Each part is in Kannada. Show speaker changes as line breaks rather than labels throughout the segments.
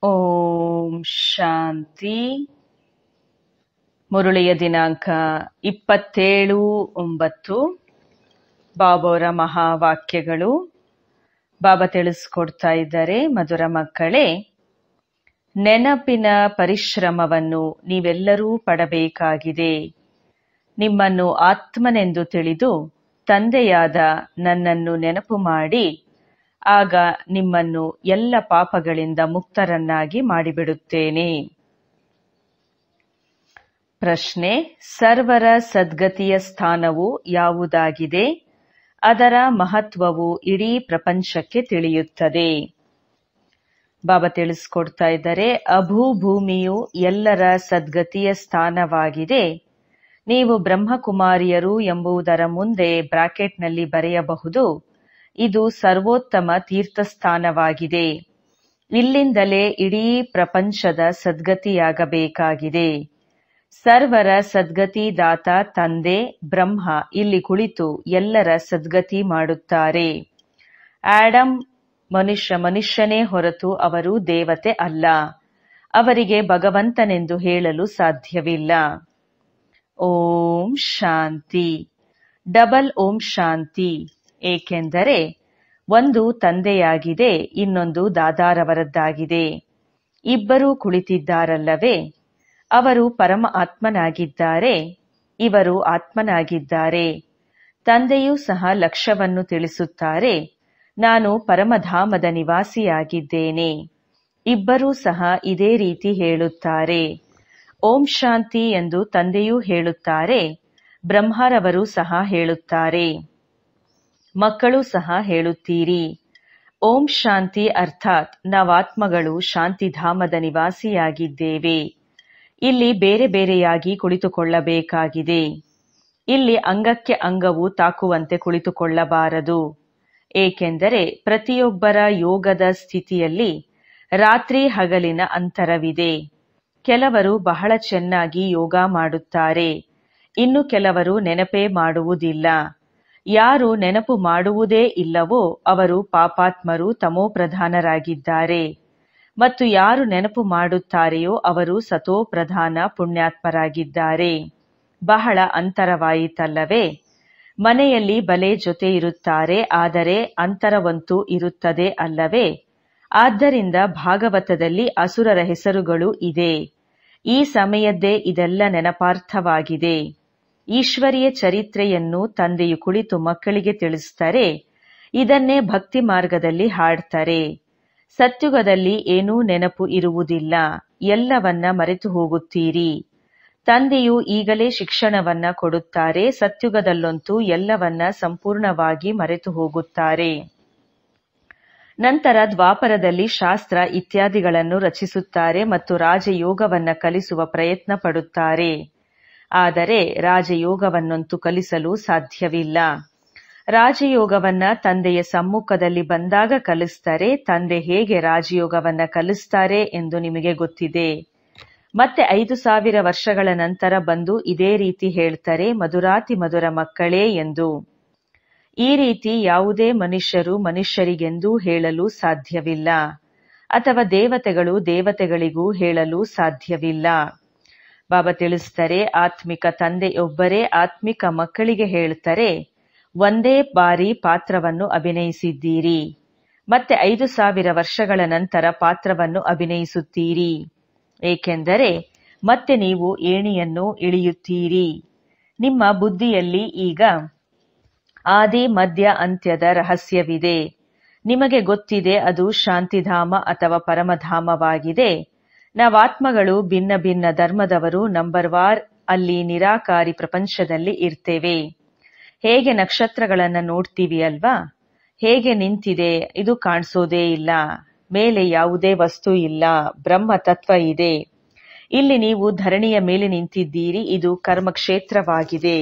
ಓಂ ಶಾಂತಿ. ಮುರುಳಿಯ ದಿನಾಂಕ 27/9. ಬಾಬಾವರ ಮಹಾವಾಕ್ಯಗಳು. ಬಾಬಾ ತಿಳಿಸ್ಕೊಡ್ತಾ ಇದ್ದಾರೆ, ಮಧುರ ಮಕ್ಕಳೇ, ನೆನಪಿನ ಪರಿಶ್ರಮವನ್ನು ನೀವೆಲ್ಲರೂ ಪಡಬೇಕಾಗಿದೆ. ನಿಮ್ಮನ್ನು ಆತ್ಮನೆಂದು ತಿಳಿದು ತಂದೆಯಾದ ನನ್ನನ್ನು ನೆನಪು ಮಾಡಿ, ಆಗ ನಿಮ್ಮನ್ನು ಎಲ್ಲ ಪಾಪಗಳಿಂದ ಮುಕ್ತರನ್ನಾಗಿ ಮಾಡಿಬಿಡುತ್ತೇನೆ. ಪ್ರಶ್ನೆ: ಸರ್ವರ ಸದ್ಗತಿಯ ಸ್ಥಾನವು ಯಾವುದಾಗಿದೆ? ಅದರ ಮಹತ್ವವು ಇಡೀ ಪ್ರಪಂಚಕ್ಕೆ ತಿಳಿಯುತ್ತದೆ. ಬಾಬಾ ತಿಳಿಸ್ಕೊಡ್ತಾ ಇದ್ದಾರೆ, ಅಭೂಭೂಮಿಯು ಎಲ್ಲರ ಸದ್ಗತಿಯ ಸ್ಥಾನವಾಗಿದೆ. ನೀವು ಬ್ರಹ್ಮಕುಮಾರಿಯರು ಎಂಬುದರ ಮುಂದೆ ಬ್ರಾಕೆಟ್ನಲ್ಲಿ ಬರೆಯಬಹುದು, ಇದು ಸರ್ವೋತ್ತಮ ತೀರ್ಥಸ್ಥಾನವಾಗಿದೆ. ಇಲ್ಲಿಂದಲೇ ಇಡೀ ಪ್ರಪಂಚದ ಸದ್ಗತಿಯಾಗಬೇಕಾಗಿದೆ. ಸರ್ವರ ಸದ್ಗತಿದಾತ ತಂದೆ ಬ್ರಹ್ಮ ಇಲ್ಲಿ ಕುಳಿತು ಎಲ್ಲರ ಸದ್ಗತಿ ಮಾಡುತ್ತಾರೆ. ಆಡಮ್ ಮನುಷ್ಯನೇ ಹೊರತು ಅವರು ದೇವತೆ ಅಲ್ಲ. ಅವರಿಗೆ ಭಗವಂತನೆಂದು ಹೇಳಲು ಸಾಧ್ಯವಿಲ್ಲ. ಓಂ ಶಾಂತಿ. ಡಬಲ್ ಓಂ ಶಾಂತಿ. ಏಕೆಂದರೆ ಒಂದು ತಂದೆಯಾಗಿದೆ, ಇನ್ನೊಂದು ದಾದಾರವರದ್ದಾಗಿದೆ. ಇಬ್ಬರೂ ಕುಳಿತಿದ್ದಾರಲ್ಲವೇ? ಅವರು ಪರಮ ಆತ್ಮನಾಗಿದ್ದಾರೆ, ಇವರು ಆತ್ಮನಾಗಿದ್ದಾರೆ. ತಂದೆಯೂ ಸಹ ಲಕ್ಷ್ಯವನ್ನು ತಿಳಿಸುತ್ತಾರೆ, ನಾನು ಪರಮಧಾಮದ ನಿವಾಸಿಯಾಗಿದ್ದೇನೆ. ಇಬ್ಬರೂ ಸಹ ಇದೇ ರೀತಿ ಹೇಳುತ್ತಾರೆ. ಓಂ ಶಾಂತಿ ಎಂದು ತಂದೆಯೂ ಹೇಳುತ್ತಾರೆ, ಬ್ರಹ್ಮರವರು ಸಹ ಹೇಳುತ್ತಾರೆ, ಮಕ್ಕಳು ಸಹ ಹೇಳುತ್ತೀರಿ. ಓಂ ಶಾಂತಿ ಅರ್ಥಾತ್ ನಾವಾತ್ಮಗಳು ಶಾಂತಿಧಾಮದ ನಿವಾಸಿಯಾಗಿದ್ದೇವೆ. ಇಲ್ಲಿ ಬೇರೆ ಬೇರೆಯಾಗಿ ಕುಳಿತುಕೊಳ್ಳಬೇಕಾಗಿದೆ. ಇಲ್ಲಿ ಅಂಗಕ್ಕೆ ಅಂಗವು ತಾಕುವಂತೆ ಕುಳಿತುಕೊಳ್ಳಬಾರದು. ಏಕೆಂದರೆ ಪ್ರತಿಯೊಬ್ಬರ ಯೋಗದ ಸ್ಥಿತಿಯಲ್ಲಿ ರಾತ್ರಿ ಹಗಲಿನ ಅಂತರವಿದೆ. ಕೆಲವರು ಬಹಳ ಚೆನ್ನಾಗಿ ಯೋಗ ಮಾಡುತ್ತಾರೆ, ಇನ್ನು ಕೆಲವರು ನೆನಪೇ ಮಾಡುವುದಿಲ್ಲ. ಯಾರು ನೆನಪು ಮಾಡುವುದೇ ಇಲ್ಲವೋ ಅವರು ಪಾಪಾತ್ಮರು, ತಮೋಪ್ರಧಾನರಾಗಿದ್ದಾರೆ. ಮತ್ತು ಯಾರು ನೆನಪು ಮಾಡುತ್ತಾರೆಯೋ ಅವರು ಸತೋಪ್ರಧಾನ, ಪುಣ್ಯಾತ್ಮರಾಗಿದ್ದಾರೆ. ಬಹಳ ಅಂತರವಾಯಿತಲ್ಲವೇ? ಮನೆಯಲ್ಲಿ ಬಲೆ ಜೊತೆ ಇರುತ್ತಾರೆ, ಆದರೆ ಅಂತರವಂತೂ ಇರುತ್ತದೆ ಅಲ್ಲವೇ? ಆದ್ದರಿಂದ ಭಾಗವತದಲ್ಲಿ ಅಸುರರ ಹೆಸರುಗಳು ಇದೆ. ಈ ಸಮಯದ್ದೇ ಇದೆಲ್ಲ ನೆನಪಾರ್ಥವಾಗಿದೆ. ಈಶ್ವರಿಯ ಚರಿತ್ರೆಯನ್ನು ತಂದೆಯು ಕುಳಿತು ಮಕ್ಕಳಿಗೆ ತಿಳಿಸುತ್ತಾರೆ. ಇದನ್ನೇ ಭಕ್ತಿ ಮಾರ್ಗದಲ್ಲಿ ಹಾಡ್ತಾರೆ. ಸತ್ಯುಗದಲ್ಲಿ ಏನೂ ನೆನಪು ಇರುವುದಿಲ್ಲ, ಎಲ್ಲವನ್ನ ಮರೆತು ಹೋಗುತ್ತೀರಿ. ತಂದೆಯು ಈಗಲೇ ಶಿಕ್ಷಣವನ್ನ ಕೊಡುತ್ತಾರೆ. ಸತ್ಯುಗದಲ್ಲಂತೂ ಎಲ್ಲವನ್ನ ಸಂಪೂರ್ಣವಾಗಿ ಮರೆತು ಹೋಗುತ್ತಾರೆ. ನಂತರ ದ್ವಾಪರದಲ್ಲಿ ಶಾಸ್ತ್ರ ಇತ್ಯಾದಿಗಳನ್ನು ರಚಿಸುತ್ತಾರೆ ಮತ್ತು ರಾಜಯೋಗವನ್ನ ಕಲಿಸುವ ಪ್ರಯತ್ನ ಪಡುತ್ತಾರೆ. ಆದರೆ ರಾಜಯೋಗವನ್ನಂತೂ ಕಲಿಸಲು ಸಾಧ್ಯವಿಲ್ಲ. ರಾಜಯೋಗವನ್ನ ತಂದೆಯ ಸಮ್ಮುಖದಲ್ಲಿ ಬಂದಾಗ ಕಲಿಸ್ತಾರೆ. ತಂದೆ ಹೇಗೆ ರಾಜಯೋಗವನ್ನ ಕಲಿಸ್ತಾರೆ ಎಂದು ನಿಮಗೆ ಗೊತ್ತಿದೆ. ಮತ್ತೆ 5000 ವರ್ಷಗಳ ನಂತರ ಬಂದು ಇದೇ ರೀತಿ ಹೇಳ್ತಾರೆ, ಮಧುರಾತಿ ಮಧುರ ಮಕ್ಕಳೇ ಎಂದು. ಈ ರೀತಿ ಯಾವುದೇ ಮನುಷ್ಯರು ಮನುಷ್ಯರಿಗೆಂದೂ ಹೇಳಲು ಸಾಧ್ಯವಿಲ್ಲ, ಅಥವಾ ದೇವತೆಗಳು ದೇವತೆಗಳಿಗೂ ಹೇಳಲು ಸಾಧ್ಯವಿಲ್ಲ. ಬಾಬಾ ತಿಳಿಸ್ತಾರೆ, ಆತ್ಮಿಕ ತಂದೆಯೊಬ್ಬರೇ ಆತ್ಮಿಕ ಮಕ್ಕಳಿಗೆ ಹೇಳ್ತಾರೆ, ಒಂದೇ ಬಾರಿ ಪಾತ್ರವನ್ನು ಅಭಿನಯಿಸಿದ್ದೀರಿ, ಮತ್ತೆ 5000 ವರ್ಷಗಳ ನಂತರ ಪಾತ್ರವನ್ನು ಅಭಿನಯಿಸುತ್ತೀರಿ. ಏಕೆಂದರೆ ಮತ್ತೆ ನೀವು ಏಣಿಯನ್ನು ಇಳಿಯುತ್ತೀರಿ. ನಿಮ್ಮ ಬುದ್ಧಿಯಲ್ಲಿ ಈಗ ಆದಿ ಮಧ್ಯ ಅಂತ್ಯದ ರಹಸ್ಯವಿದೆ. ನಿಮಗೆ ಗೊತ್ತಿದೆ, ಅದು ಶಾಂತಿಧಾಮ ಅಥವಾ ಪರಮಧಾಮವಾಗಿದೆ. ನಾವಾತ್ಮಗಳು ಭಿನ್ನ ಭಿನ್ನ ಧರ್ಮದವರು ನಂಬರ್ವಾರ್ ಅಲ್ಲಿ ನಿರಾಕಾರಿ ಪ್ರಪಂಚದಲ್ಲಿ ಇರ್ತೇವೆ. ಹೇಗೆ ನಕ್ಷತ್ರಗಳನ್ನ ನೋಡ್ತೀವಿ ಅಲ್ವಾ? ಹೇಗೆ ನಿಂತಿದೆ, ಇದು ಕಾಣಿಸೋದೇ ಇಲ್ಲ. ಮೇಲೆ ಯಾವುದೇ ವಸ್ತು ಇಲ್ಲ, ಬ್ರಹ್ಮ ತತ್ವ ಇದೆ. ಇಲ್ಲಿ ನೀವು ಧರಣಿಯ ಮೇಲೆ ನಿಂತಿದ್ದೀರಿ, ಇದು ಕರ್ಮಕ್ಷೇತ್ರವಾಗಿದೆ.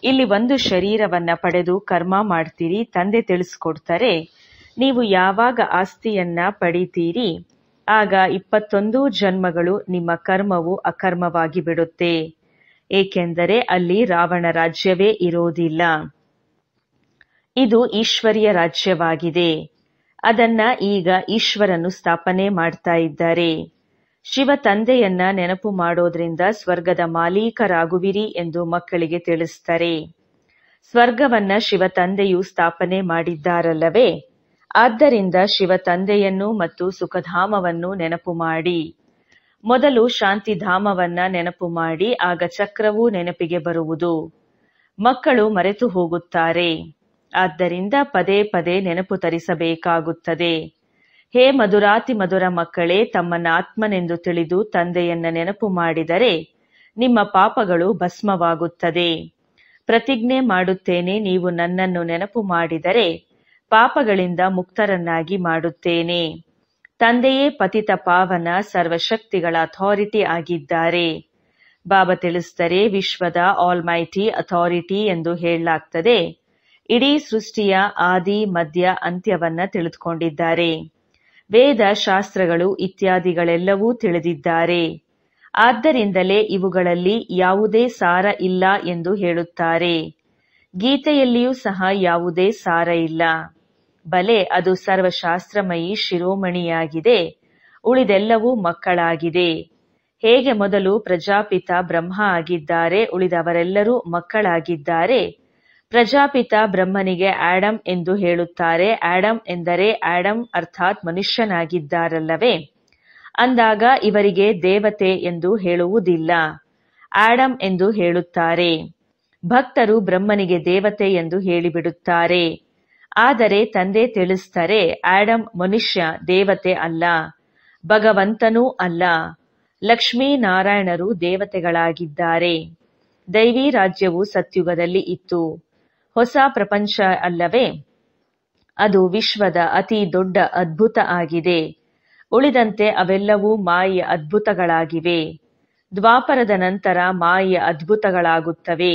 ಇಲ್ಲಿ ಒಂದು ಶರೀರವನ್ನ ಪಡೆದು ಕರ್ಮ ಮಾಡ್ತೀರಿ. ತಂದೆ ತಿಳಿಸ್ಕೊಡ್ತಾರೆ, ನೀವು ಯಾವಾಗ ಆಸ್ತಿಯನ್ನ ಪಡಿತೀರಿ ಆಗ 21 ಜನ್ಮಗಳು ನಿಮ್ಮ ಕರ್ಮವು ಅಕರ್ಮವಾಗಿ ಬಿಡುತ್ತೆ. ಏಕೆಂದರೆ ಅಲ್ಲಿ ರಾವಣ ರಾಜ್ಯವೇ ಇರೋದಿಲ್ಲ. ಇದು ಈಶ್ವರಿಯ ರಾಜ್ಯವಾಗಿದೆ. ಅದನ್ನ ಈಗ ಈಶ್ವರನು ಸ್ಥಾಪನೆ ಮಾಡ್ತಾ ಇದ್ದಾರೆ. ಶಿವ ತಂದೆಯನ್ನ ನೆನಪು ಮಾಡೋದ್ರಿಂದ ಸ್ವರ್ಗದ ಮಾಲೀಕರಾಗುವಿರಿ ಎಂದು ಮಕ್ಕಳಿಗೆ ತಿಳಿಸ್ತಾರೆ. ಸ್ವರ್ಗವನ್ನ ಶಿವ ತಂದೆಯು ಸ್ಥಾಪನೆ ಮಾಡಿದ್ದಾರಲ್ಲವೇ? ಆದ್ದರಿಂದ ಶಿವ ತಂದೆಯನ್ನು ಮತ್ತು ಸುಖಧಾಮವನ್ನು ನೆನಪು ಮಾಡಿ. ಮೊದಲು ಶಾಂತಿಧಾಮವನ್ನ ನೆನಪು ಮಾಡಿ, ಆಗ ಚಕ್ರವೂ ನೆನಪಿಗೆ ಬರುವುದು. ಮಕ್ಕಳು ಮರೆತು ಹೋಗುತ್ತಾರೆ. ಆದ್ದರಿಂದ ಪದೇ ಪದೇ ನೆನಪು ತರಿಸಬೇಕಾಗುತ್ತದೆ. ಹೇ ಮಧುರಾತಿ ಮಧುರ ಮಕ್ಕಳೇ, ತಮ್ಮನ್ನ ಆತ್ಮನೆಂದು ತಿಳಿದು ತಂದೆಯನ್ನ ನೆನಪು ಮಾಡಿದರೆ ನಿಮ್ಮ ಪಾಪಗಳು ಭಸ್ಮವಾಗುತ್ತದೆ. ಪ್ರತಿಜ್ಞೆ ಮಾಡುತ್ತೇನೆ, ನೀವು ನನ್ನನ್ನು ನೆನಪು ಮಾಡಿದರೆ ಪಾಪಗಳಿಂದ ಮುಕ್ತರನ್ನಾಗಿ ಮಾಡುತ್ತೇನೆ. ತಂದೆಯೇ ಪತಿತ ಪಾವನ ಸರ್ವಶಕ್ತಿಗಳ ಅಥಾರಿಟಿ ಆಗಿದ್ದಾರೆ. ಬಾಬಾ ತಿಳಿಸ್ತಾರೆ, ವಿಶ್ವದ ಆಲ್ಮೈಟಿ ಅಥಾರಿಟಿ ಎಂದು ಹೇಳಲಾಗ್ತದೆ. ಇಡೀ ಸೃಷ್ಟಿಯ ಆದಿ ಮಧ್ಯ ಅಂತ್ಯವನ್ನ ತಿಳಿದುಕೊಂಡಿದ್ದಾರೆ. ವೇದ ಶಾಸ್ತ್ರಗಳು ಇತ್ಯಾದಿಗಳೆಲ್ಲವೂ ತಿಳಿದಿದ್ದಾರೆ. ಆದ್ದರಿಂದಲೇ ಇವುಗಳಲ್ಲಿ ಯಾವುದೇ ಸಾರ ಇಲ್ಲ ಎಂದು ಹೇಳುತ್ತಾರೆ. ಗೀತೆಯಲ್ಲಿಯೂ ಸಹ ಯಾವುದೇ ಸಾರ ಇಲ್ಲ. ಬಲೆ ಅದು ಸರ್ವಶಾಸ್ತ್ರಮಯಿ ಶಿರೋಮಣಿಯಾಗಿದೆ. ಉಳಿದೆಲ್ಲವೂ ಮಕ್ಕಳಾಗಿದೆ. ಹೇಗೆ ಮೊದಲು ಪ್ರಜಾಪಿತ ಬ್ರಹ್ಮ ಆಗಿದ್ದಾರೆ, ಉಳಿದವರೆಲ್ಲರೂ ಮಕ್ಕಳಾಗಿದ್ದಾರೆ. ಪ್ರಜಾಪಿತ ಬ್ರಹ್ಮನಿಗೆ ಆಡಮ್ ಎಂದು ಹೇಳುತ್ತಾರೆ. ಆಡಮ್ ಎಂದರೆ ಆಡಮ್ ಅರ್ಥಾತ್ ಮನುಷ್ಯನಾಗಿದ್ದಾರಲ್ಲವೇ? ಅಂದಾಗ ಇವರಿಗೆ ದೇವತೆ ಎಂದು ಹೇಳುವುದಿಲ್ಲ, ಆಡಮ್ ಎಂದು ಹೇಳುತ್ತಾರೆ. ಭಕ್ತರು ಬ್ರಹ್ಮನಿಗೆ ದೇವತೆ ಎಂದು ಹೇಳಿಬಿಡುತ್ತಾರೆ. ಆದರೆ ತಂದೆ ತಿಳಿಸ್ತಾರೆ, ಆಡಮ್ ಮನುಷ್ಯ, ದೇವತೆ ಅಲ್ಲ, ಭಗವಂತನೂ ಅಲ್ಲ. ಲಕ್ಷ್ಮೀನಾರಾಯಣರು ದೇವತೆಗಳಾಗಿದ್ದಾರೆ. ದೈವಿ ರಾಜ್ಯವು ಸತ್ಯುಗದಲ್ಲಿ ಇತ್ತು. ಹೊಸ ಪ್ರಪಂಚ ಅಲ್ಲವೇ? ಅದು ವಿಶ್ವದ ಅತಿ ದೊಡ್ಡ ಅದ್ಭುತ ಆಗಿದೆ. ಉಳಿದಂತೆ ಅವೆಲ್ಲವೂ ಮಾಯೆಯ ಅದ್ಭುತಗಳಾಗಿವೆ. ದ್ವಾಪರದ ನಂತರ ಮಾಯೆಯ ಅದ್ಭುತಗಳಾಗುತ್ತವೆ.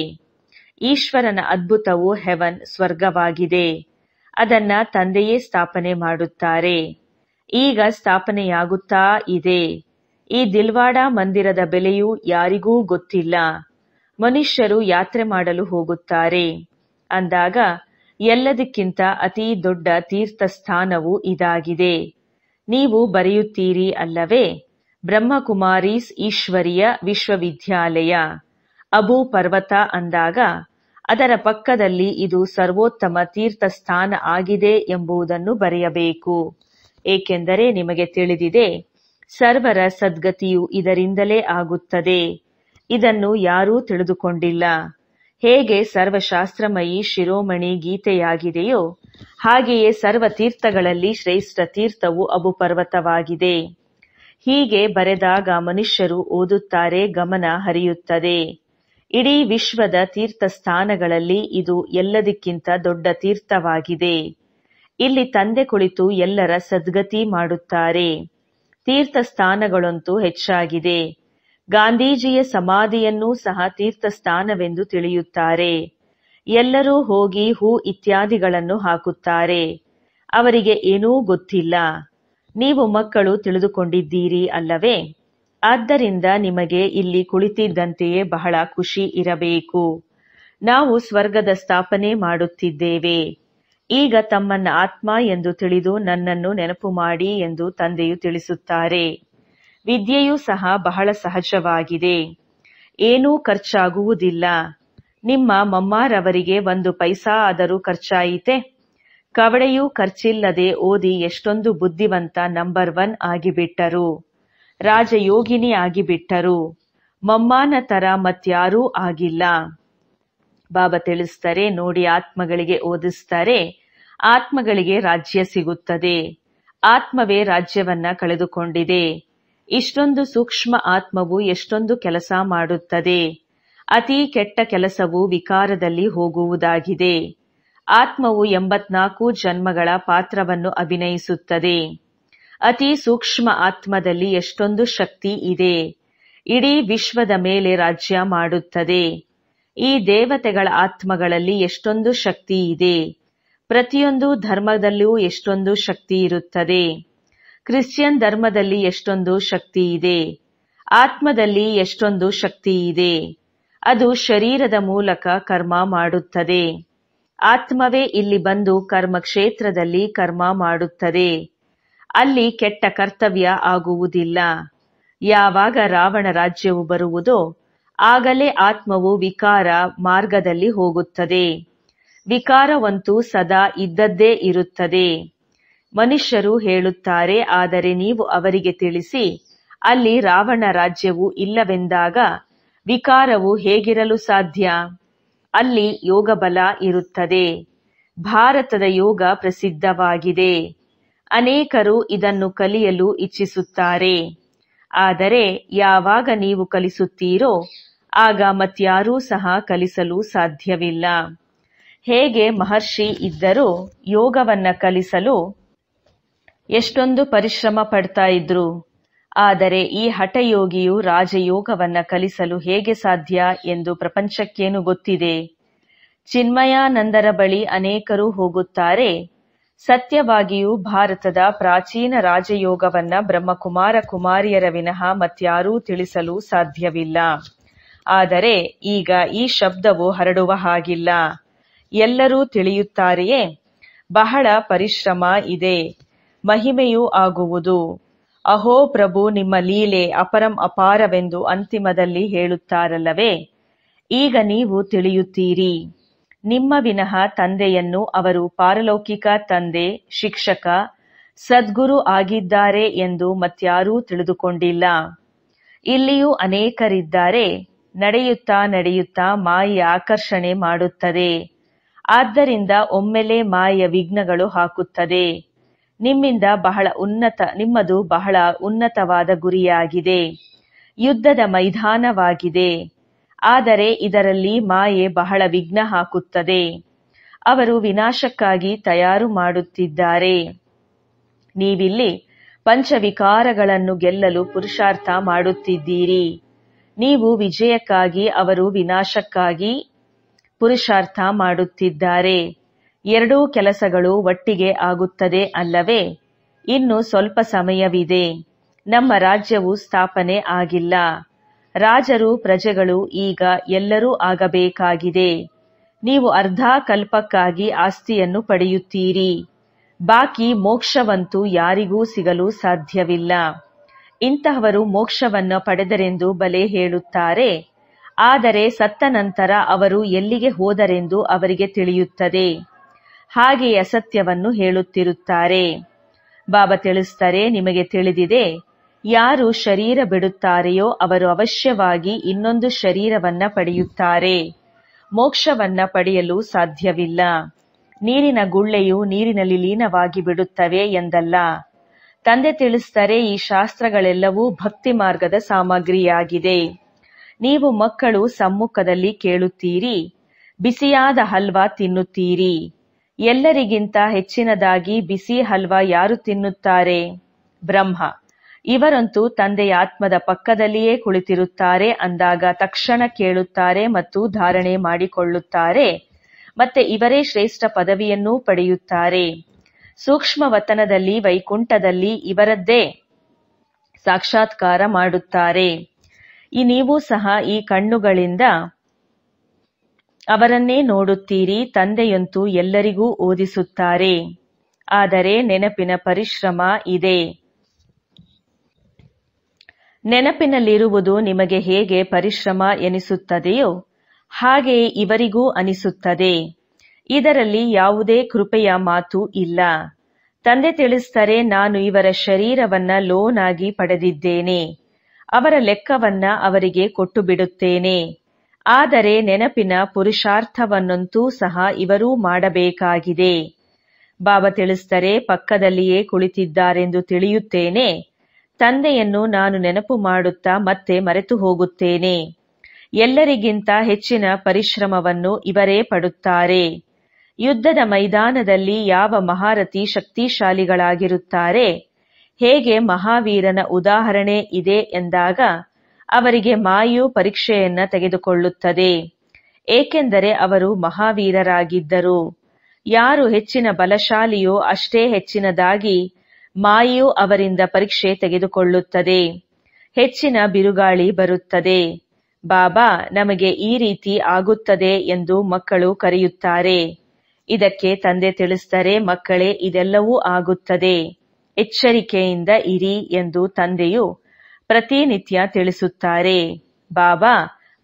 ಈಶ್ವರನ ಅದ್ಭುತವು ಹೆವನ್ ಸ್ವರ್ಗವಾಗಿದೆ. ಅದನ್ನ ತಂದೆಯೇ ಸ್ಥಾಪನೆ ಮಾಡುತ್ತಾರೆ. ಈಗ ಸ್ಥಾಪನೆಯಾಗುತ್ತಾ ಇದೆ. ಈ ದಿಲ್ವಾಡ ಮಂದಿರದ ಬೆಲೆಯೂ ಯಾರಿಗೂ ಗೊತ್ತಿಲ್ಲ. ಮನುಷ್ಯರು ಯಾತ್ರೆ ಮಾಡಲು ಹೋಗುತ್ತಾರೆ. ಅಂದಾಗ ಎಲ್ಲದಕ್ಕಿಂತ ಅತಿ ದೊಡ್ಡ ತೀರ್ಥಸ್ಥಾನವು ಇದಾಗಿದೆ. ನೀವು ಬರೆಯುತ್ತೀರಿ ಅಲ್ಲವೇ? ಬ್ರಹ್ಮಕುಮಾರೀಸ್ ಈಶ್ವರೀಯ ವಿಶ್ವವಿದ್ಯಾಲಯ ಅಬು ಪರ್ವತ ಅಂದಾಗ ಅದರ ಪಕ್ಕದಲ್ಲಿ ಇದು ಸರ್ವೋತ್ತಮ ತೀರ್ಥಸ್ಥಾನ ಆಗಿದೆ ಎಂಬುದನ್ನು ಬರೆಯಬೇಕು. ಏಕೆಂದರೆ ನಿಮಗೆ ತಿಳಿದಿದೆ, ಸರ್ವರ ಸದ್ಗತಿಯು ಇದರಿಂದಲೇ ಆಗುತ್ತದೆ. ಇದನ್ನು ಯಾರೂ ತಿಳಿದುಕೊಂಡಿಲ್ಲ. ಹೇಗೆ ಸರ್ವಶಾಸ್ತ್ರಮಯಿ ಶಿರೋಮಣಿ ಗೀತೆಯಾಗಿದೆಯೋ ಹಾಗೆಯೇ ಸರ್ವ ತೀರ್ಥಗಳಲ್ಲಿ ಶ್ರೇಷ್ಠ ತೀರ್ಥವು ಅಬುಪರ್ವತವಾಗಿದೆ. ಹೀಗೆ ಬರೆದಾಗ ಮನುಷ್ಯರು ಓದುತ್ತಾರೆ, ಗಮನ ಹರಿಯುತ್ತದೆ. ಇಡೀ ವಿಶ್ವದ ತೀರ್ಥಸ್ಥಾನಗಳಲ್ಲಿ ಇದು ಎಲ್ಲದಕ್ಕಿಂತ ದೊಡ್ಡ ತೀರ್ಥವಾಗಿದೆ. ಇಲ್ಲಿ ತಂದೆ ಕುಳಿತು ಎಲ್ಲರ ಸದ್ಗತಿ ಮಾಡುತ್ತಾರೆ. ತೀರ್ಥಸ್ಥಾನಗಳಂತೂ ಹೆಚ್ಚಾಗಿದೆ. ಗಾಂಧೀಜಿಯ ಸಮಾಧಿಯನ್ನೂ ಸಹ ತೀರ್ಥಸ್ಥಾನವೆಂದು ತಿಳಿಯುತ್ತಾರೆ. ಎಲ್ಲರೂ ಹೋಗಿ ಹೂ ಇತ್ಯಾದಿಗಳನ್ನು ಹಾಕುತ್ತಾರೆ. ಅವರಿಗೆ ಏನೂ ಗೊತ್ತಿಲ್ಲ. ನೀವು ಮಕ್ಕಳು ತಿಳಿದುಕೊಂಡಿದ್ದೀರಿ ಅಲ್ಲವೇ? ಆದ್ದರಿಂದ ನಿಮಗೆ ಇಲ್ಲಿ ಕುಳಿತಿದ್ದಂತೆಯೇ ಬಹಳ ಖುಷಿ ಇರಬೇಕು. ನಾವು ಸ್ವರ್ಗದ ಸ್ಥಾಪನೆ ಮಾಡುತ್ತಿದ್ದೇವೆ. ಈಗ ತಮ್ಮನ್ನ ಆತ್ಮ ಎಂದು ತಿಳಿದು ನನ್ನನ್ನು ನೆನಪು ಮಾಡಿ ಎಂದು ತಂದೆಯು ತಿಳಿಸುತ್ತಾರೆ. ವಿದ್ಯೆಯೂ ಸಹ ಬಹಳ ಸಹಜವಾಗಿದೆ. ಏನೂ ಖರ್ಚಾಗುವುದಿಲ್ಲ. ನಿಮ್ಮ ಮಮ್ಮಾರವರಿಗೆ 1 ಪೈಸಾ ಆದರೂ ಖರ್ಚಾಯಿತೆ? ಕವಡೆಯೂ ಖರ್ಚಿಲ್ಲದೆ ಓದಿ ಎಷ್ಟೊಂದು ಬುದ್ಧಿವಂತ ನಂಬರ್ 1 ಆಗಿಬಿಟ್ಟರು. ರಾಜಯೋಗಿನಿ ಆಗಿಬಿಟ್ಟರು. ಮಮ್ಮಾನ ತರ ಮತ್ಯಾರೂ ಆಗಿಲ್ಲ. ಬಾಬಾ ತಿಳಿಸ್ತಾರೆ, ನೋಡಿ, ಆತ್ಮಗಳಿಗೆ ಓದಿಸ್ತಾರೆ. ಆತ್ಮಗಳಿಗೆ ರಾಜ್ಯ ಸಿಗುತ್ತದೆ. ಆತ್ಮವೇ ರಾಜ್ಯವನ್ನ ಕಳೆದುಕೊಂಡಿದೆ. ಇಷ್ಟೊಂದು ಸೂಕ್ಷ್ಮ ಆತ್ಮವು ಎಷ್ಟೊಂದು ಕೆಲಸ ಮಾಡುತ್ತದೆ. ಅತಿ ಕೆಟ್ಟ ಕೆಲಸವು ವಿಕಾರದಲ್ಲಿ ಹೋಗುವುದಾಗಿದೆ. ಆತ್ಮವು 84 ಜನ್ಮಗಳ ಪಾತ್ರವನ್ನು ಅಭಿನಯಿಸುತ್ತದೆ. ಅತಿ ಸೂಕ್ಷ್ಮ ಆತ್ಮದಲ್ಲಿ ಎಷ್ಟೊಂದು ಶಕ್ತಿ ಇದೆ. ಇಡೀ ವಿಶ್ವದ ಮೇಲೆ ರಾಜ್ಯ ಮಾಡುತ್ತದೆ. ಈ ದೇವತೆಗಳ ಆತ್ಮಗಳಲ್ಲಿ ಎಷ್ಟೊಂದು ಶಕ್ತಿ ಇದೆ. ಪ್ರತಿಯೊಂದು ಧರ್ಮದಲ್ಲೂ ಎಷ್ಟೊಂದು ಶಕ್ತಿ ಇರುತ್ತದೆ. ಕ್ರಿಶ್ಚಿಯನ್ ಧರ್ಮದಲ್ಲಿ ಎಷ್ಟೊಂದು ಶಕ್ತಿ ಇದೆ. ಆತ್ಮದಲ್ಲಿ ಎಷ್ಟೊಂದು ಶಕ್ತಿ ಇದೆ. ಅದು ಶರೀರದ ಮೂಲಕ ಕರ್ಮ ಮಾಡುತ್ತದೆ. ಆತ್ಮವೇ ಇಲ್ಲಿ ಬಂದು ಕರ್ಮಕ್ಷೇತ್ರದಲ್ಲಿ ಕರ್ಮ ಮಾಡುತ್ತದೆ. ಅಲ್ಲಿ ಕೆಟ್ಟ ಕರ್ತವ್ಯ ಆಗುವುದಿಲ್ಲ. ಯಾವಾಗ ರಾವಣ ರಾಜ್ಯವು ಬರುವುದೋ ಆಗಲೇ ಆತ್ಮವು ವಿಕಾರ ಮಾರ್ಗದಲ್ಲಿ ಹೋಗುತ್ತದೆ. ವಿಕಾರವಂತೂ ಸದಾ ಇದ್ದದ್ದೇ ಇರುತ್ತದೆ. ಮನುಷ್ಯರು ಹೇಳುತ್ತಾರೆ, ಆದರೆ ನೀವು ಅವರಿಗೆ ತಿಳಿಸಿ, ಅಲ್ಲಿ ರಾವಣ ರಾಜ್ಯವು ಇಲ್ಲವೆಂದಾಗ ವಿಕಾರವು ಹೇಗಿರಲು ಸಾಧ್ಯ? ಅಲ್ಲಿ ಯೋಗಬಲ ಇರುತ್ತದೆ. ಭಾರತದ ಯೋಗ ಪ್ರಸಿದ್ಧವಾಗಿದೆ. ಅನೇಕರು ಇದನ್ನು ಕಲಿಯಲು ಇಚ್ಛಿಸುತ್ತಾರೆ. ಆದರೆ ಯಾವಾಗ ನೀವು ಕಲಿಸುತ್ತೀರೋ ಆಗ ಮತ್ಯಾರೂ ಸಹ ಕಲಿಸಲು ಸಾಧ್ಯವಿಲ್ಲ. ಹೇಗೆ ಮಹರ್ಷಿ ಇದ್ದರೂ ಯೋಗವನ್ನ ಕಲಿಸಲು ಎಷ್ಟೊಂದು ಪರಿಶ್ರಮ ಪಡ್ತಾ ಇದ್ರು. ಆದರೆ ಈ ಹಠಯೋಗಿಯು ರಾಜಯೋಗವನ್ನ ಕಲಿಸಲು ಹೇಗೆ ಸಾಧ್ಯ ಎಂದು ಪ್ರಪಂಚಕ್ಕೇನು ಗೊತ್ತಿದೆ? ಚಿನ್ಮಯಾನಂದರ ಬಳಿ ಅನೇಕರು ಹೋಗುತ್ತಾರೆ. ಸತ್ಯವಾಗಿಯೂ ಭಾರತದ ಪ್ರಾಚೀನ ರಾಜಯೋಗವನ್ನ ಬ್ರಹ್ಮಕುಮಾರ ಕುಮಾರಿಯರ ವಿನಃ ಮತ್ಯಾರೂ ತಿಳಿಸಲು ಸಾಧ್ಯವಿಲ್ಲ. ಆದರೆ ಈಗ ಈ ಶಬ್ದವು ಹರಡುವ ಹಾಗಿಲ್ಲ. ಎಲ್ಲರೂ ತಿಳಿಯುತ್ತಾರೆಯೇ? ಬಹಳ ಪರಿಶ್ರಮ ಇದೆ, ಮಹಿಮೆಯೂ ಆಗುವುದು. ಅಹೋ ಪ್ರಭು, ನಿಮ್ಮ ಲೀಲೆ ಅಪರಂ ಅಪಾರವೆಂದು ಅಂತಿಮದಲ್ಲಿ ಹೇಳುತ್ತಾರಲ್ಲವೇ? ಈಗ ನೀವು ತಿಳಿಯುತ್ತೀರಿ. ನಿಮ್ಮ ವಿನಃ ತಂದೆಯನ್ನು ಅವರು ಪಾರಲೌಕಿಕ ತಂದೆ, ಶಿಕ್ಷಕ, ಸದ್ಗುರು ಆಗಿದ್ದಾರೆ ಎಂದು ಮತ್ಯಾರೂ ತಿಳಿದುಕೊಂಡಿಲ್ಲ. ಇಲ್ಲಿಯೂ ಅನೇಕರಿದ್ದಾರೆ. ನಡೆಯುತ್ತಾ ನಡೆಯುತ್ತಾ ಮಾಯೆಯ ಆಕರ್ಷಣೆ ಮಾಡುತ್ತದೆ. ಆದ್ದರಿಂದ ಒಮ್ಮೆಲೆ ಮಾಯೆಯ ವಿಘ್ನಗಳು ಹಾಕುತ್ತದೆ. ನಿಮ್ಮದು ಬಹಳ ಉನ್ನತವಾದ ಗುರಿಯಾಗಿದೆ. ಯುದ್ಧದ ಮೈದಾನವಾಗಿದೆ. ಆದರೆ ಇದರಲ್ಲಿ ಮಾಯೆ ಬಹಳ ವಿಘ್ನ ಹಾಕುತ್ತದೆ. ಅವರು ವಿನಾಶಕ್ಕಾಗಿ ತಯಾರು ಮಾಡುತ್ತಿದ್ದಾರೆ. ನೀವಿಲ್ಲಿ ಪಂಚವಿಕಾರಗಳನ್ನು ಗೆಲ್ಲಲು ಪುರುಷಾರ್ಥ ಮಾಡುತ್ತಿದ್ದೀರಿ. ನೀವು ವಿಜಯಕ್ಕಾಗಿ, ಅವರು ವಿನಾಶಕ್ಕಾಗಿ ಪುರುಷಾರ್ಥ ಮಾಡುತ್ತಿದ್ದಾರೆ. ಎರಡೂ ಕೆಲಸಗಳು ಒಟ್ಟಿಗೆ ಆಗುತ್ತದೆ ಅಲ್ಲವೇ? ಇನ್ನು ಸ್ವಲ್ಪ ಸಮಯವಿದೆ. ನಮ್ಮ ರಾಜ್ಯವು ಸ್ಥಾಪನೆ ಆಗಿಲ್ಲ. ರಾಜರು ಪ್ರಜೆಗಳು ಈಗ ಎಲ್ಲರೂ ಆಗಬೇಕಾಗಿದೆ. ನೀವು ಅರ್ಧ ಕಲ್ಪಕ್ಕಾಗಿ ಆಸ್ತಿಯನ್ನು ಪಡೆಯುತ್ತೀರಿ. ಬಾಕಿ ಮೋಕ್ಷವಂತೂ ಯಾರಿಗೂ ಸಿಗಲು ಸಾಧ್ಯವಿಲ್ಲ. ಇಂತಹವರು ಮೋಕ್ಷವನ್ನು ಪಡೆದರೆಂದು ಬಲೆ ಹೇಳುತ್ತಾರೆ. ಆದರೆ ಸತ್ತ ನಂತರ ಅವರು ಎಲ್ಲಿಗೆ ಹೋದರೆಂದು ಅವರಿಗೆ ತಿಳಿಯುತ್ತದೆ. ಹಾಗೆ ಅಸತ್ಯವನ್ನು ಹೇಳುತ್ತಿರುತ್ತಾರೆ. ಬಾಬಾ ತಿಳಿಸ್ತಾರೆ, ನಿಮಗೆ ತಿಳಿದಿದೆ, ಯಾರು ಶರೀರ ಬಿಡುತ್ತಾರೆಯೋ ಅವರು ಅವಶ್ಯವಾಗಿ ಇನ್ನೊಂದು ಶರೀರವನ್ನ ಪಡೆಯುತ್ತಾರೆ. ಮೋಕ್ಷವನ್ನ ಪಡೆಯಲು ಸಾಧ್ಯವಿಲ್ಲ. ನೀರಿನ ಗುಳ್ಳೆಯು ನೀರಿನಲ್ಲಿ ಲೀನವಾಗಿ ಬಿಡುತ್ತವೆ ಎಂದಲ್ಲ. ತಂದೆ ತಿಳಿಸ್ತಾರೆ, ಈ ಶಾಸ್ತ್ರಗಳೆಲ್ಲವೂ ಭಕ್ತಿ ಮಾರ್ಗದ ಸಾಮಗ್ರಿಯಾಗಿದೆ. ನೀವು ಮಕ್ಕಳು ಸಮ್ಮುಖದಲ್ಲಿ ಕೇಳುತ್ತೀರಿ, ಬಿಸಿಯಾದ ಹಲ್ವಾ ತಿನ್ನುತ್ತೀರಿ. ಎಲ್ಲರಿಗಿಂತ ಹೆಚ್ಚಿನದಾಗಿ ಬಿಸಿ ಹಲ್ವಾ ಯಾರು ತಿನ್ನುತ್ತಾರೆ? ಬ್ರಹ್ಮ. ಇವರಂತೂ ತಂದೆಯ ಆತ್ಮದ ಪಕ್ಕದಲ್ಲಿಯೇ ಕುಳಿತಿರುತ್ತಾರೆ ಅಂದಾಗ ತಕ್ಷಣ ಕೇಳುತ್ತಾರೆ ಮತ್ತು ಧಾರಣೆ ಮಾಡಿಕೊಳ್ಳುತ್ತಾರೆ. ಮತ್ತೆ ಇವರೇ ಶ್ರೇಷ್ಠ ಪದವಿಯನ್ನೂ ಪಡೆಯುತ್ತಾರೆ. ಸೂಕ್ಷ್ಮ ವತನದಲ್ಲಿ, ವೈಕುಂಠದಲ್ಲಿ ಇವರದ್ದೇ ಸಾಕ್ಷಾತ್ಕಾರ ಮಾಡುತ್ತಾರೆ. ನೀವು ಸಹ ಈ ಕಣ್ಣುಗಳಿಂದ ಅವರನ್ನೇ ನೋಡುತ್ತೀರಿ. ತಂದೆಯಂತೂ ಎಲ್ಲರಿಗೂ ಓದಿಸುತ್ತಾರೆ. ಆದರೆ ನೆನಪಿನ ಪರಿಶ್ರಮ ಇದೆ. ನೆನಪಿನಲ್ಲಿರುವುದು ನಿಮಗೆ ಹೇಗೆ ಪರಿಶ್ರಮ ಎನಿಸುತ್ತದೆಯೋ ಹಾಗೆಯೇ ಇವರಿಗೂ ಅನಿಸುತ್ತದೆ. ಇದರಲ್ಲಿ ಯಾವುದೇ ಕೃಪೆಯ ಮಾತು ಇಲ್ಲ. ತಂದೆ ತಿಳಿಸ್ತಾರೆ, ನಾನು ಇವರ ಶರೀರವನ್ನ ಲೋನ್ ಆಗಿ ಪಡೆದಿದ್ದೇನೆ. ಅವರ ಲೆಕ್ಕವನ್ನ ಅವರಿಗೆ ಕೊಟ್ಟು ಬಿಡುತ್ತೇನೆ. ಆದರೆ ನೆನಪಿನ ಪುರುಷಾರ್ಥವನ್ನಂತೂ ಸಹ ಇವರೂ ಮಾಡಬೇಕಾಗಿದೆ. ಬಾಬಾ ತಿಳಿಸ್ತಾರೆ, ಪಕ್ಕದಲ್ಲಿಯೇ ಕುಳಿತಿದ್ದಾರೆಂದು ತಿಳಿಯುತ್ತೇನೆ. ತಂದೆಯನ್ನು ನಾನು ನೆನಪು ಮಾಡುತ್ತಾ ಮತ್ತೆ ಮರೆತು ಹೋಗುತ್ತೇನೆ. ಎಲ್ಲರಿಗಿಂತ ಹೆಚ್ಚಿನ ಪರಿಶ್ರಮವನ್ನು ಇವರೇ ಪಡುತ್ತಾರೆ. ಯುದ್ಧದ ಮೈದಾನದಲ್ಲಿ ಯಾವ ಮಹಾರಥಿ ಶಕ್ತಿಶಾಲಿಗಳಾಗಿರುತ್ತಾರೆ? ಹೇಗೆ ಮಹಾವೀರನ ಉದಾಹರಣೆ ಇದೆ ಎಂದಾಗ ಅವರಿಗೆ ಮಾಯು ಪರೀಕ್ಷೆಯನ್ನ ತೆಗೆದುಕೊಳ್ಳುತ್ತದೆ. ಏಕೆಂದರೆ ಅವರು ಮಹಾವೀರರಾಗಿದ್ದರು. ಯಾರು ಹೆಚ್ಚಿನ ಬಲಶಾಲಿಯೋ ಅಷ್ಟೇ ಹೆಚ್ಚಿನದಾಗಿ ಮಾಯು ಅವರಿಂದ ಪರೀಕ್ಷೆ ತೆಗೆದುಕೊಳ್ಳುತ್ತದೆ. ಹೆಚ್ಚಿನ ಬಿರುಗಾಳಿ ಬರುತ್ತದೆ. ಬಾಬಾ, ನಮಗೆ ಈ ರೀತಿ ಆಗುತ್ತದೆ ಎಂದು ಮಕ್ಕಳು ಕರೆಯುತ್ತಾರೆ. ಇದಕ್ಕೆ ತಂದೆ ತಿಳಿಸ್ತಾರೆ, ಮಕ್ಕಳೇ ಇದೆಲ್ಲವೂ ಆಗುತ್ತದೆ, ಎಚ್ಚರಿಕೆಯಿಂದ ಇರಿ ಎಂದು ತಂದೆಯು ಪ್ರತಿನಿತ್ಯ ತಿಳಿಸುತ್ತಾರೆ. ಬಾಬಾ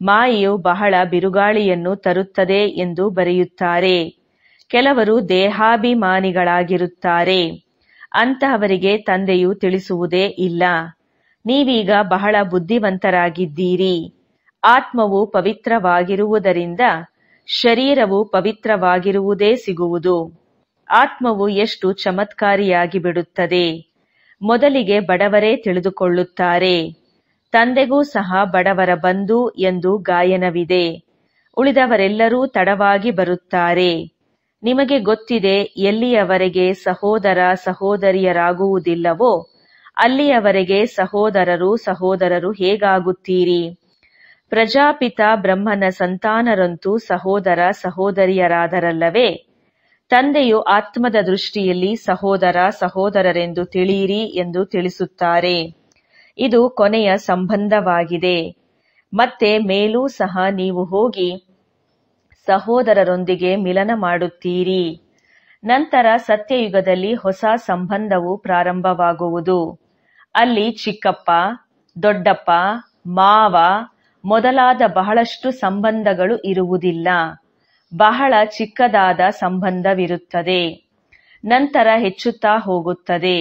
ಮಾಯೆಯು ಬಹಳ ಬಿರುಗಾಳಿಯನ್ನು ತರುತ್ತದೆ ಎಂದು ಬರೆಯುತ್ತಾರೆ. ಕೆಲವರು ದೇಹಾಭಿಮಾನಿಗಳಾಗಿರುತ್ತಾರೆ. ಅಂತಹವರಿಗೆ ತಂದೆಯು ತಿಳಿಸುವುದೇ ಇಲ್ಲ. ನೀವೀಗ ಬಹಳ ಬುದ್ಧಿವಂತರಾಗಿದ್ದೀರಿ. ಆತ್ಮವು ಪವಿತ್ರವಾಗಿರುವುದರಿಂದ ಶರೀರವು ಪವಿತ್ರವಾಗಿರುವುದೇ ಸಿಗುವುದು. ಆತ್ಮವು ಎಷ್ಟು ಚಮತ್ಕಾರಿಯಾಗಿ ಬಿಡುತ್ತದೆ. ಮೊದಲಿಗೆ ಬಡವರೇ ತಿಳಿದುಕೊಳ್ಳುತ್ತಾರೆ. ತಂದೆಗೂ ಸಹ ಬಡವರ ಬಂಧು ಎಂದು ಗಾಯನವಿದೆ. ಉಳಿದವರೆಲ್ಲರೂ ತಡವಾಗಿ ಬರುತ್ತಾರೆ. ನಿಮಗೆ ಗೊತ್ತಿದೆ, ಎಲ್ಲಿಯವರೆಗೆ ಸಹೋದರ ಸಹೋದರಿಯರಾಗುವುದಿಲ್ಲವೋ ಅಲ್ಲಿಯವರೆಗೆ ಸಹೋದರರು ಹೇಗಾಗುತ್ತೀರಿ? ಪ್ರಜಾಪಿತ ಬ್ರಹ್ಮನ ಸಂತಾನರಂತೂ ಸಹೋದರ ಸಹೋದರಿಯರಾದರಲ್ಲವೇ? ತಂದೆಯು ಆತ್ಮದ ದೃಷ್ಟಿಯಲ್ಲಿ ಸಹೋದರರೆಂದು ತಿಳಿಯಿರಿ ಎಂದು ತಿಳಿಸುತ್ತಾರೆ. ಇದು ಕೊನೆಯ ಸಂಬಂಧವಾಗಿದೆ. ಮತ್ತೆ ಮೇಲೂ ಸಹ ನೀವು ಹೋಗಿ ಸಹೋದರರೊಂದಿಗೆ ಮಿಲನ ಮಾಡುತ್ತೀರಿ. ನಂತರ ಸತ್ಯಯುಗದಲ್ಲಿ ಹೊಸ ಸಂಬಂಧವು ಪ್ರಾರಂಭವಾಗುವುದು. ಅಲ್ಲಿ ಚಿಕ್ಕಪ್ಪ, ದೊಡ್ಡಪ್ಪ, ಮಾವ ಮೊದಲಾದ ಬಹಳಷ್ಟು ಸಂಬಂಧಗಳು ಇರುವುದಿಲ್ಲ. ಬಹಳ ಚಿಕ್ಕದಾದ ಸಂಬಂಧವಿರುತ್ತದೆ. ನಂತರ ಹೆಚ್ಚುತ್ತಾ ಹೋಗುತ್ತದೆ.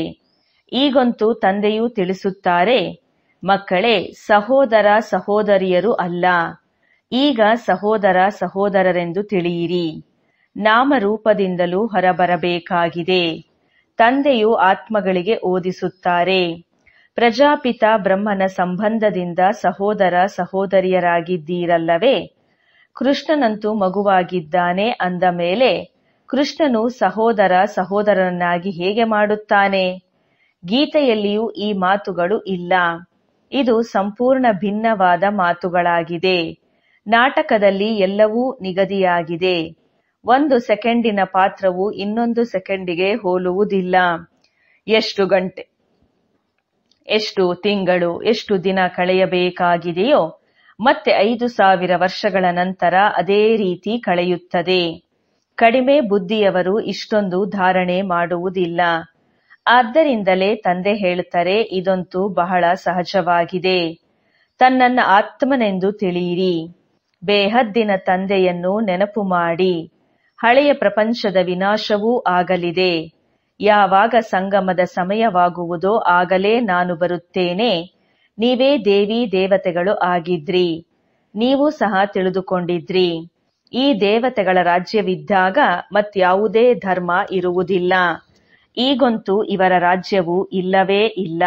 ಈಗಂತೂ ತಂದೆಯೂ ತಿಳಿಸುತ್ತಾರೆ, ಮಕ್ಕಳೇ ಸಹೋದರ ಸಹೋದರಿಯರು ಅಲ್ಲ, ಈಗ ಸಹೋದರರೆಂದು ತಿಳಿಯಿರಿ. ನಾಮರೂಪದಿಂದಲೂ ಹೊರಬರಬೇಕಾಗಿದೆ. ತಂದೆಯು ಆತ್ಮಗಳಿಗೆ ಓದಿಸುತ್ತಾರೆ. ಪ್ರಜಾಪಿತ ಬ್ರಹ್ಮನ ಸಂಬಂಧದಿಂದ ಸಹೋದರಿಯರಾಗಿದ್ದೀರಲ್ಲವೇ? ಕೃಷ್ಣನಂತೂ ಮಗುವಾಗಿದ್ದಾನೆ ಅಂದ ಮೇಲೆ ಕೃಷ್ಣನು ಸಹೋದರನನ್ನಾಗಿ ಹೇಗೆ ಮಾಡುತ್ತಾನೆ? ಗೀತೆಯಲ್ಲಿಯೂ ಈ ಮಾತುಗಳು ಇಲ್ಲ. ಇದು ಸಂಪೂರ್ಣ ಭಿನ್ನವಾದ ಮಾತುಗಳಾಗಿದೆ. ನಾಟಕದಲ್ಲಿ ಎಲ್ಲವೂ ನಿಗದಿಯಾಗಿದೆ. 1 ಸೆಕೆಂಡಿನ ಪಾತ್ರವು ಇನ್ನೊಂದು ಸೆಕೆಂಡಿಗೆ ಹೋಲುವುದಿಲ್ಲ. ಎಷ್ಟು ಗಂಟೆ, ಎಷ್ಟು ತಿಂಗಳು, ಎಷ್ಟು ದಿನ ಕಳೆಯಬೇಕಾಗಿದೆಯೋ ಮತ್ತೆ 5000 ವರ್ಷಗಳ ನಂತರ ಅದೇ ರೀತಿ ಕಳೆಯುತ್ತದೆ. ಕಡಿಮೆ ಬುದ್ಧಿಯವರು ಇಷ್ಟೊಂದು ಧಾರಣೆ ಮಾಡುವುದಿಲ್ಲ. ಆದ್ದರಿಂದಲೇ ತಂದೆ ಹೇಳ್ತಾರೆ, ಇದಂತೂ ಬಹಳ ಸಹಜವಾಗಿದೆ. ತನ್ನನ್ನ ಆತ್ಮನೆಂದು ತಿಳಿಯಿರಿ. ಬೇಹದ್ದಿನ ತಂದೆಯನ್ನು ನೆನಪು ಮಾಡಿ. ಹಳೆಯ ಪ್ರಪಂಚದ ವಿನಾಶವೂ ಆಗಲಿದೆ. ಯಾವಾಗ ಸಂಗಮದ ಸಮಯವಾಗುವುದೋ ಆಗಲೇ ನಾನು ಬರುತ್ತೇನೆ. ನೀವೇ ದೇವಿ ದೇವತೆಗಳು ಆಗಿದ್ರಿ. ನೀವು ಸಹ ತಿಳಿದುಕೊಂಡಿದ್ರಿ. ಈ ದೇವತೆಗಳ ರಾಜ್ಯವಿದ್ದಾಗ ಮತ್ಯಾವುದೇ ಧರ್ಮ ಇರುವುದಿಲ್ಲ. ಈಗಂತೂ ಇವರ ರಾಜ್ಯವು ಇಲ್ಲವೇ ಇಲ್ಲ.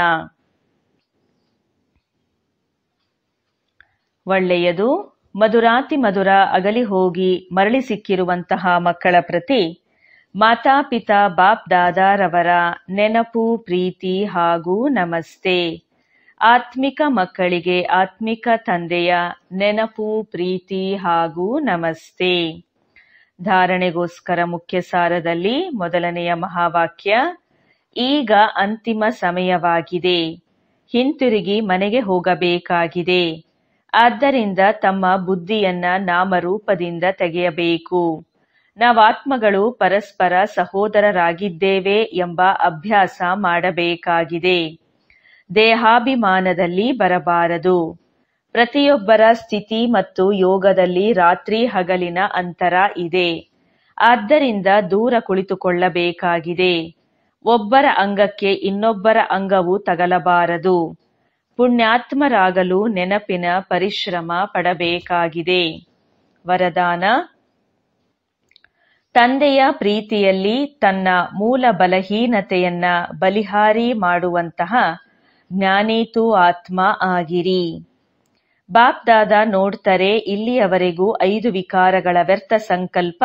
ಒಳ್ಳೆಯದು. ಮಧುರಾತಿ ಮಧುರ ಅಗಲಿ ಹೋಗಿ ಮರಳಿ ಸಿಕ್ಕಿರುವಂತಹ ಮಕ್ಕಳ ಪ್ರತಿ ಮಾತಾಪಿತಾ ಬಾಪ್ ದಾದಾರವರ ನೆನಪು, ಪ್ರೀತಿ ಹಾಗೂ ನಮಸ್ತೆ. ಆತ್ಮಿಕ ಮಕ್ಕಳಿಗೆ ಆತ್ಮಿಕ ತಂದೆಯ ನೆನಪು, ಪ್ರೀತಿ ಹಾಗೂ ನಮಸ್ತೆ. ಧಾರಣೆಗೋಸ್ಕರ ಮುಖ್ಯ ಸಾರದಲ್ಲಿ ಮೊದಲನೆಯ ಮಹಾವಾಕ್ಯ, ಈಗ ಅಂತಿಮ ಸಮಯವಾಗಿದೆ. ಹಿಂತಿರುಗಿ ಮನೆಗೆ ಹೋಗಬೇಕಾಗಿದೆ. ಆದ್ದರಿಂದ ತಮ್ಮ ಬುದ್ಧಿಯನ್ನ ನಾಮರೂಪದಿಂದ ತೆಗೆಯಬೇಕು. ನಾವಾತ್ಮಗಳು ಪರಸ್ಪರ ಸಹೋದರರಾಗಿದ್ದೇವೆ ಎಂಬ ಅಭ್ಯಾಸ ಮಾಡಬೇಕಾಗಿದೆ. ದೇಹಾಭಿಮಾನದಲ್ಲಿ ಬರಬಾರದು. ಪ್ರತಿಯೊಬ್ಬರ ಸ್ಥಿತಿ ಮತ್ತು ಯೋಗದಲ್ಲಿ ರಾತ್ರಿ ಹಗಲಿನ ಅಂತರ ಇದೆ. ಆದ್ದರಿಂದ ದೂರ ಕುಳಿತುಕೊಳ್ಳಬೇಕಾಗಿದೆ. ಒಬ್ಬರ ಅಂಗಕ್ಕೆ ಇನ್ನೊಬ್ಬರ ಅಂಗವು ತಗಲಬಾರದು. ಪುಣ್ಯಾತ್ಮರಾಗಲು ನೆನಪಿನ ಪರಿಶ್ರಮ ಪಡಬೇಕಾಗಿದೆ. ವರದಾನ: ತಂದೆಯ ಪ್ರೀತಿಯಲ್ಲಿ ತನ್ನ ಮೂಲ ಬಲಹೀನತೆಯನ್ನ ಬಲಿಹಾರಿ ಮಾಡುವಂತಹ ಜ್ಞಾನೀತು ಆತ್ಮ ಆಗಿರಿ. ಬಾಪ್ ದಾದಾ ನೋಡ್ತಾರೆ, ಇಲ್ಲಿಯವರೆಗೂ 5 ವಿಕಾರಗಳ ವ್ಯರ್ಥ ಸಂಕಲ್ಪ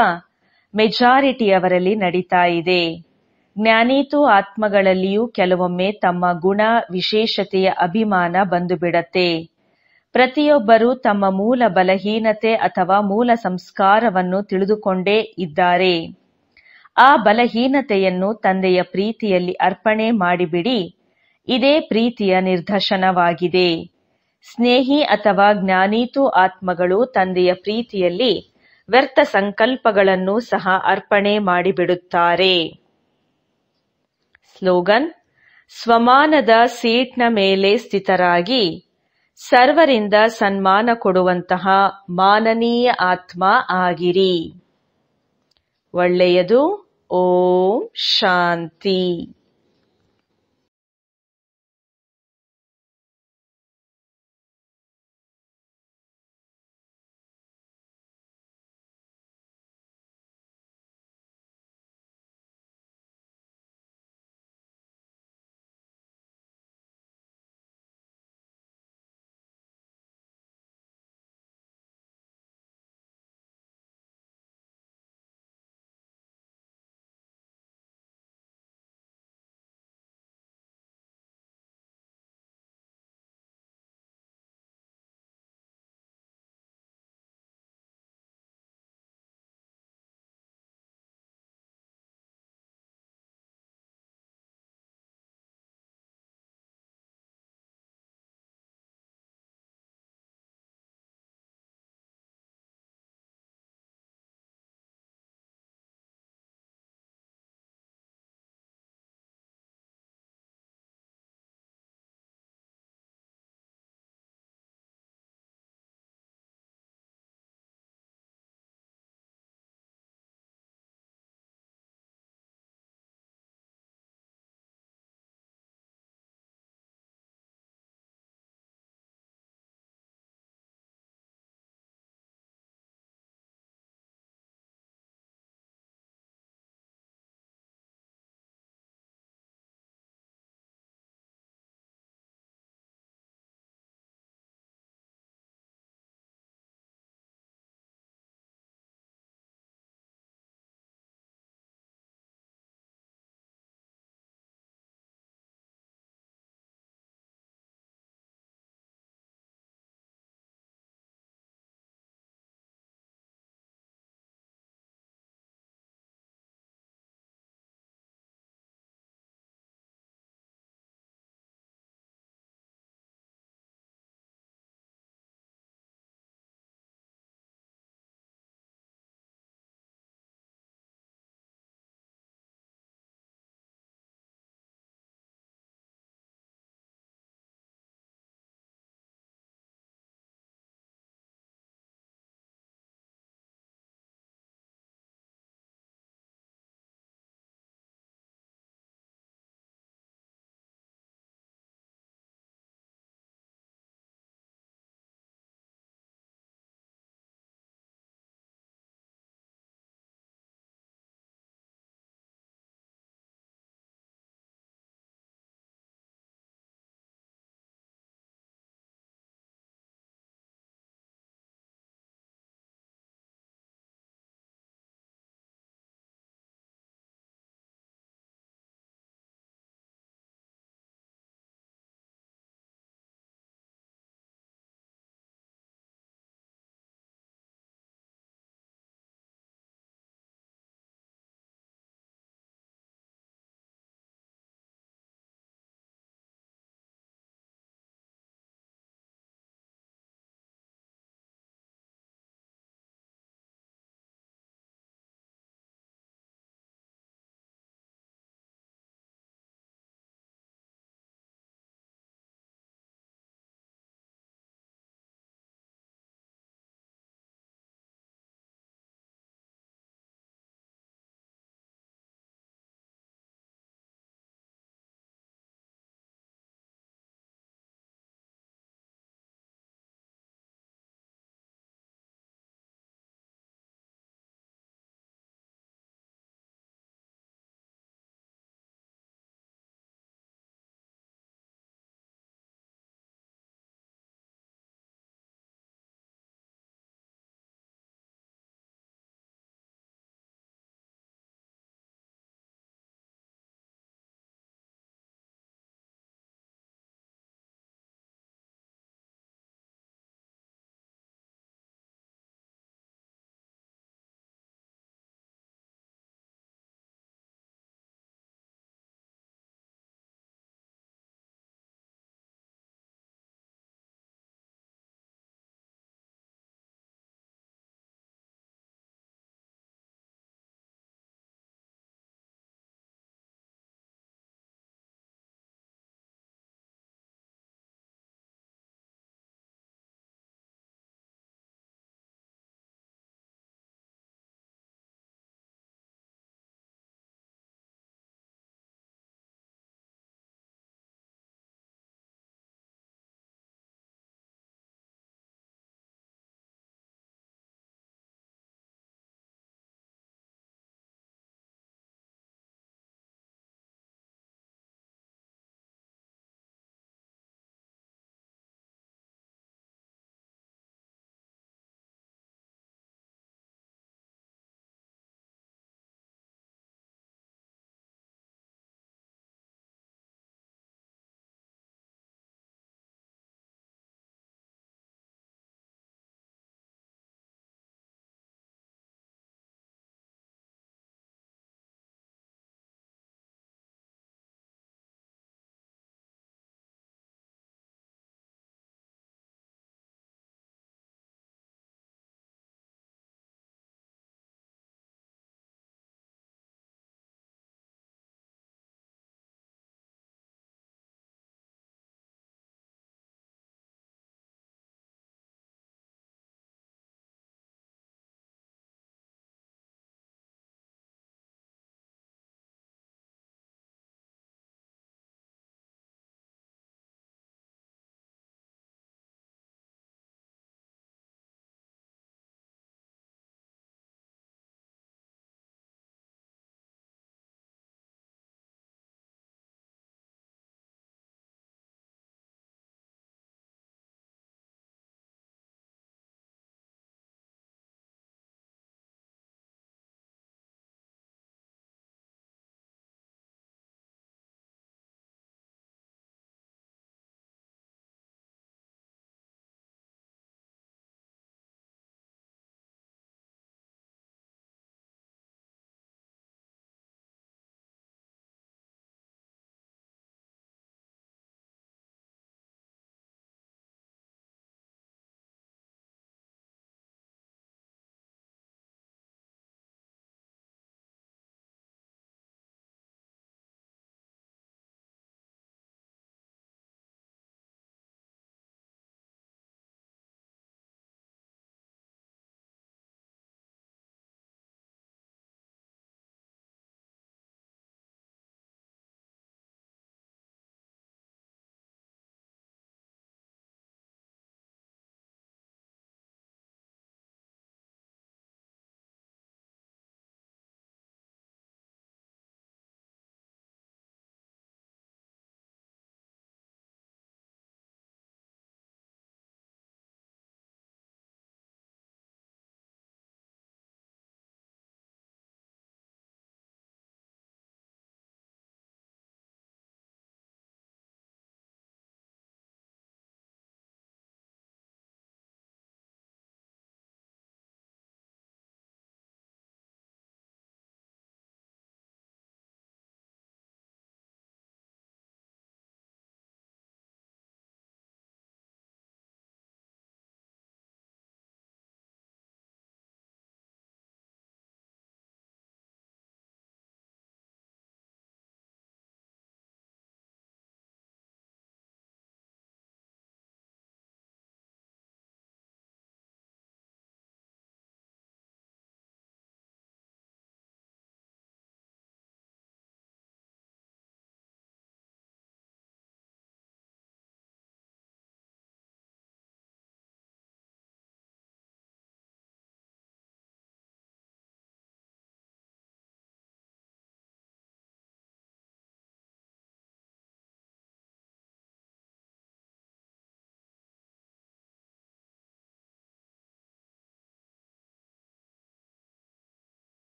ಮೆಜಾರಿಟಿಯವರಲ್ಲಿ ನಡೀತಾ ಇದೆ. ಜ್ಞಾನೀತು ಆತ್ಮಗಳಲ್ಲಿಯೂ ಕೆಲವೊಮ್ಮೆ ತಮ್ಮ ಗುಣ ವಿಶೇಷತೆಯ ಅಭಿಮಾನ ಬಂದು ಬಿಡತ್ತೆ. ಪ್ರತಿಯೊಬ್ಬರೂ ತಮ್ಮ ಮೂಲ ಬಲಹೀನತೆ ಅಥವಾ ಮೂಲ ಸಂಸ್ಕಾರವನ್ನು ತಿಳಿದುಕೊಂಡೇ ಇದ್ದಾರೆ. ಆ ಬಲಹೀನತೆಯನ್ನು ತಂದೆಯ ಪ್ರೀತಿಯಲ್ಲಿ ಅರ್ಪಣೆ ಮಾಡಿಬಿಡಿ. ಇದೇ ಪ್ರೀತಿಯ ನಿದರ್ಶನವಾಗಿದೆ. ಸ್ನೇಹಿ ಅಥವಾ ಜ್ಞಾನೀತು ಆತ್ಮಗಳು ತಂದೆಯ ಪ್ರೀತಿಯಲ್ಲಿ ವ್ಯರ್ಥ ಸಂಕಲ್ಪಗಳನ್ನು ಸಹ ಅರ್ಪಣೆ ಮಾಡಿಬಿಡುತ್ತಾರೆ. ಸ್ಲೋಗನ್: ಸ್ವಮಾನದ ಸೀಟ್ನ ಮೇಲೆ ಸ್ಥಿತರಾಗಿ ಸರ್ವರಿಂದ ಸನ್ಮಾನ ಕೊಡುವಂತಹ ಮಾನನೀಯ ಆತ್ಮ ಆಗಿರಿ. ಒಳ್ಳೆಯದು. ಓಂ ಶಾಂತಿ.